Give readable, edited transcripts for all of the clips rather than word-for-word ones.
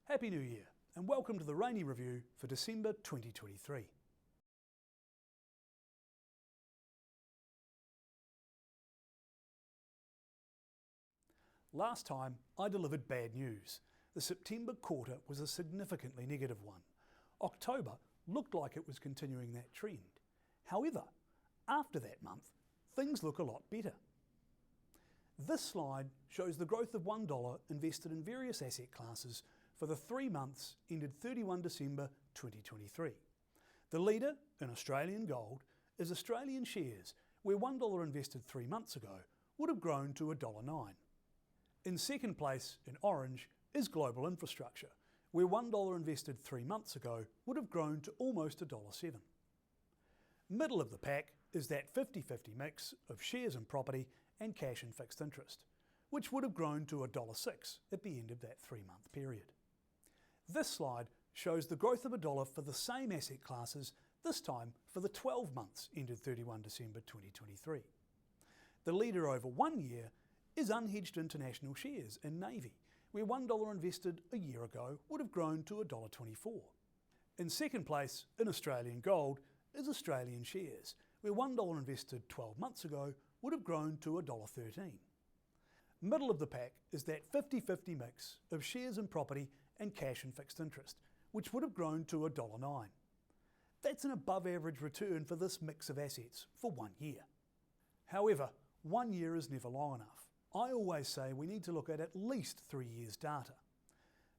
Happy New Year and welcome to the Rainey Review for December 2023. Last time I delivered bad news. The September quarter was a significantly negative one. October looked like it was continuing that trend. However, after that month, things look a lot better. This slide shows the growth of $1 invested in various asset classes for the 3 months ended 31 December 2023. The leader in Australian gold is Australian shares, where $1 invested 3 months ago would have grown to $1.09. In second place, in orange, is global infrastructure, where $1 invested 3 months ago would have grown to almost $1.07. Middle of the pack is that 50-50 mix of shares and property and cash and fixed interest, which would have grown to $1.06 at the end of that 3-month period. This slide shows the growth of $1 for the same asset classes, this time for the 12 months ended 31 December 2023. The leader over 1 year is unhedged international shares in Navy, where $1 invested a year ago would have grown to $1.24. In second place, in Australian gold, is Australian shares, where $1 invested 12 months ago would have grown to $1.13. Middle of the pack is that 50-50 mix of shares and property and cash and fixed interest, which would have grown to $1.09. That's an above average return for this mix of assets for 1 year. However, 1 year is never long enough. I always say we need to look at least 3 years' data.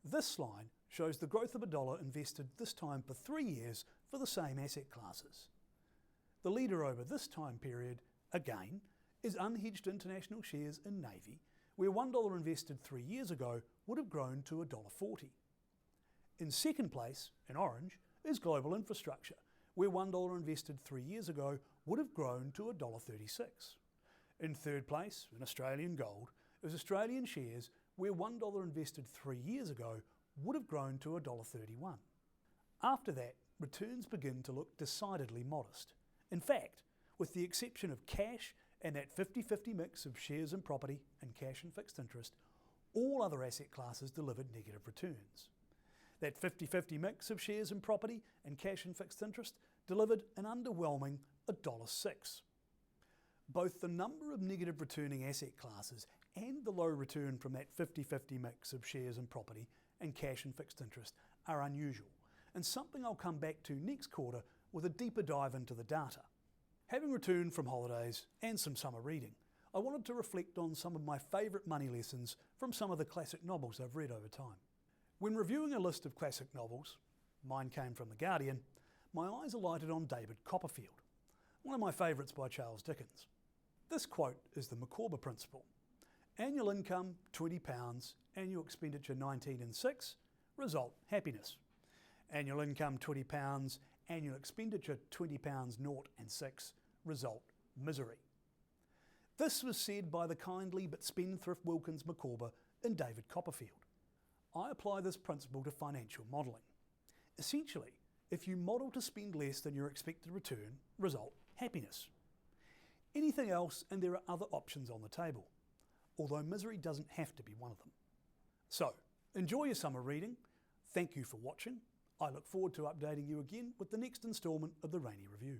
This slide shows the growth of $1 invested this time for 3 years for the same asset classes. The leader over this time period, again, is unhedged international shares in Navy, where $1 invested 3 years ago would have grown to $1.40. In second place, in orange, is global infrastructure, where $1 invested 3 years ago would have grown to $1.36. In third place, in Australian gold, is Australian shares, where $1 invested 3 years ago would have grown to $1.31. After that, returns begin to look decidedly modest. In fact, with the exception of cash and that 50-50 mix of shares and property and cash and fixed interest, all other asset classes delivered negative returns. That 50-50 mix of shares and property and cash and fixed interest delivered an underwhelming $1.06. Both the number of negative returning asset classes and the low return from that 50-50 mix of shares and property and cash and fixed interest are unusual, and something I'll come back to next quarter with a deeper dive into the data. Having returned from holidays and some summer reading, I wanted to reflect on some of my favourite money lessons from some of the classic novels I've read over time. When reviewing a list of classic novels, mine came from The Guardian, my eyes alighted on David Copperfield, one of my favourites by Charles Dickens. This quote is the Micawber principle. Annual income £20, annual expenditure 19 and 6, result happiness. Annual income £20, annual expenditure £20 naught and 6, result misery. This was said by the kindly but spendthrift Wilkins Micawber in David Copperfield. I apply this principle to financial modelling. Essentially, if you model to spend less than your expected return, result happiness. Anything else and there are other options on the table, although misery doesn't have to be one of them. So, enjoy your summer reading. Thank you for watching. I look forward to updating you again with the next instalment of the Rainey Review.